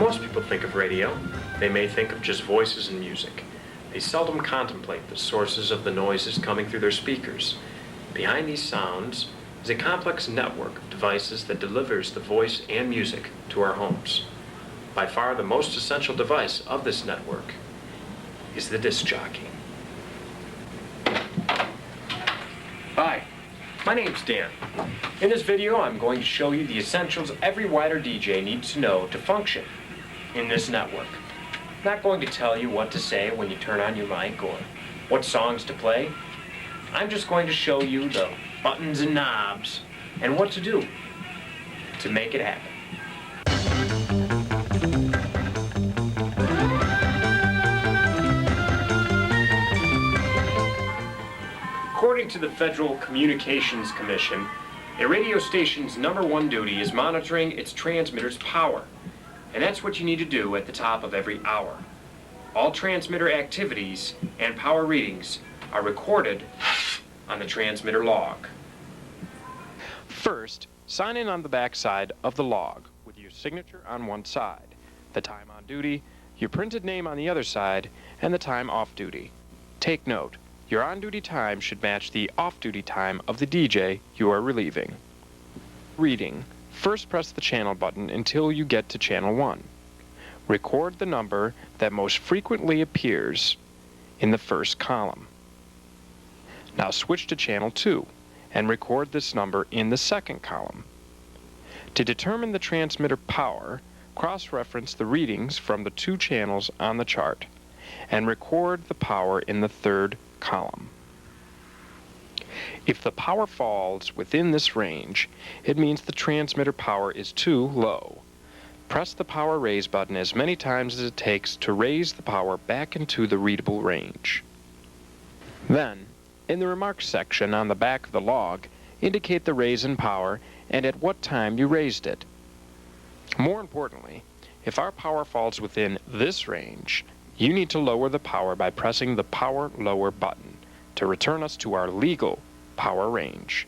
most people think of radio, they may think of just voices and music. They seldom contemplate the sources of the noises coming through their speakers. Behind these sounds is a complex network of devices that delivers the voice and music to our homes. By far the most essential device of this network is the disc jockey. Hi, my name's Dan. In this video, I'm going to show you the essentials every WIDR DJ needs to know to function in this network. I'm not going to tell you what to say when you turn on your mic or what songs to play. I'm just going to show you the buttons and knobs and what to do to make it happen. According to the Federal Communications Commission, a radio station's #1 duty is monitoring its transmitter's power, and that's what you need to do at the top of every hour. All transmitter activities and power readings are recorded on the transmitter log. First, sign in on the back side of the log with your signature on one side, the time on duty, your printed name on the other side, and the time off duty. Take note, your on-duty time should match the off-duty time of the DJ you are relieving. Reading. First press the channel button until you get to channel 1. Record the number that most frequently appears in the first column. Now switch to channel 2 and record this number in the second column. To determine the transmitter power, cross-reference the readings from the two channels on the chart and record the power in the third column. If the power falls within this range, it means the transmitter power is too low. Press the power raise button as many times as it takes to raise the power back into the readable range. Then, in the remarks section on the back of the log, indicate the raise in power and at what time you raised it. More importantly, if our power falls within this range, you need to lower the power by pressing the power lower button to return us to our legal power range.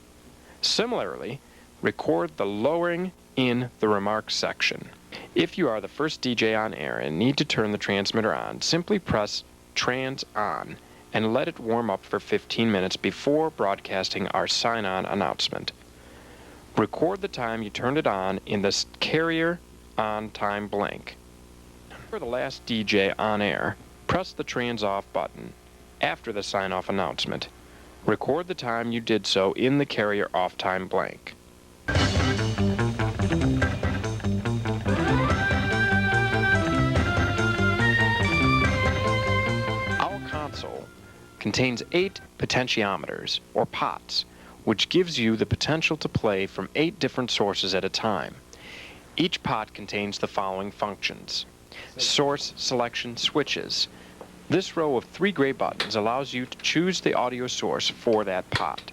Similarly, record the lowering in the remarks section. If you are the first DJ on air and need to turn the transmitter on, simply press Trans On and let it warm up for 15 minutes before broadcasting our sign-on announcement. Record the time you turned it on in the carrier on time blank. For the last DJ on air, press the Trans Off button after the sign-off announcement. Record the time you did so in the carrier off time blank. Our console contains 8 potentiometers, or pots, which gives you the potential to play from 8 different sources at a time. Each pot contains the following functions. Source selection switches. This row of 3 gray buttons allows you to choose the audio source for that pot.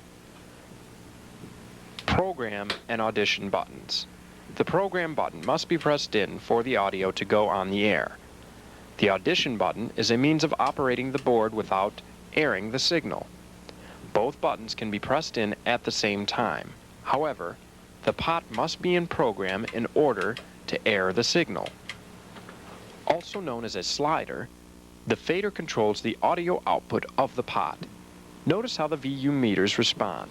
Program and audition buttons. The program button must be pressed in for the audio to go on the air. The audition button is a means of operating the board without airing the signal. Both buttons can be pressed in at the same time. However, the pot must be in program in order to air the signal. Also known as a slider, the fader controls the audio output of the pot. Notice how the VU meters respond.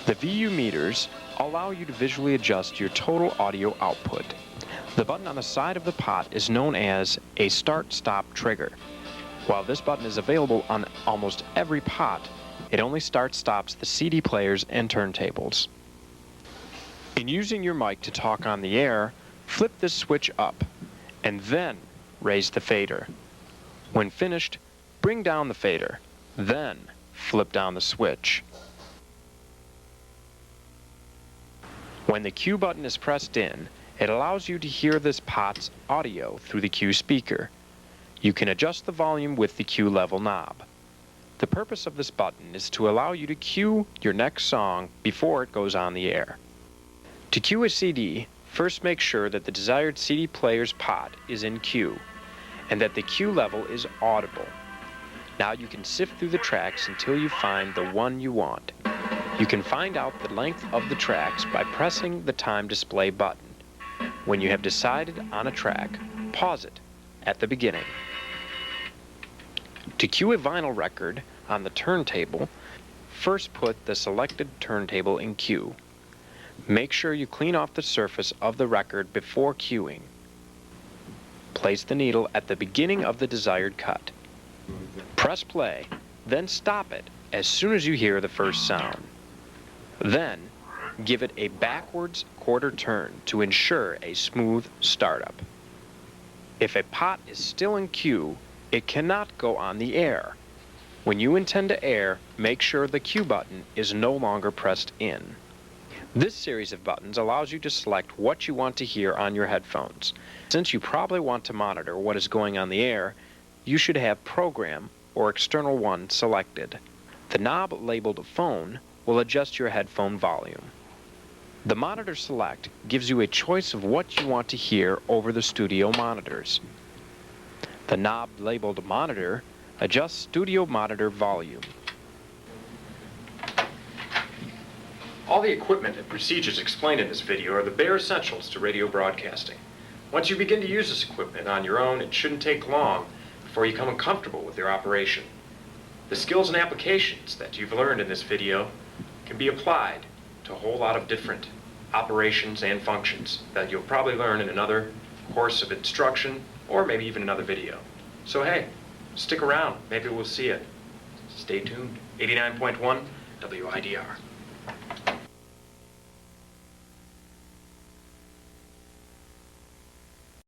The VU meters allow you to visually adjust your total audio output. The button on the side of the pot is known as a start-stop trigger. While this button is available on almost every pot, it only start-stops the CD players and turntables. In using your mic to talk on the air, flip this switch up and then raise the fader. When finished, bring down the fader, then flip down the switch. When the Q button is pressed in, it allows you to hear this pot's audio through the Q speaker. You can adjust the volume with the Q level knob. The purpose of this button is to allow you to cue your next song before it goes on the air. To cue a CD, first make sure that the desired CD player's pot is in Q and that the Q level is audible. Now you can sift through the tracks until you find the one you want. You can find out the length of the tracks by pressing the time display button. When you have decided on a track, pause it at the beginning. To cue a vinyl record on the turntable, first put the selected turntable in cue. Make sure you clean off the surface of the record before cueing. Place the needle at the beginning of the desired cut. Press play, then stop it as soon as you hear the first sound. Then, give it a backwards quarter turn to ensure a smooth startup. If a pot is still in cue, it cannot go on the air. When you intend to air, make sure the cue button is no longer pressed in. This series of buttons allows you to select what you want to hear on your headphones. Since you probably want to monitor what is going on the air, you should have Program or External 1 selected. The knob labeled Phone will adjust your headphone volume. The Monitor Select gives you a choice of what you want to hear over the studio monitors. The knob labeled Monitor adjusts studio monitor volume. All the equipment and procedures explained in this video are the bare essentials to radio broadcasting. Once you begin to use this equipment on your own, it shouldn't take long before you become comfortable with their operation. The skills and applications that you've learned in this video can be applied to a whole lot of different operations and functions that you'll probably learn in another course of instruction or maybe even another video. So hey, stick around, maybe we'll see you. Stay tuned. 89.1 WIDR.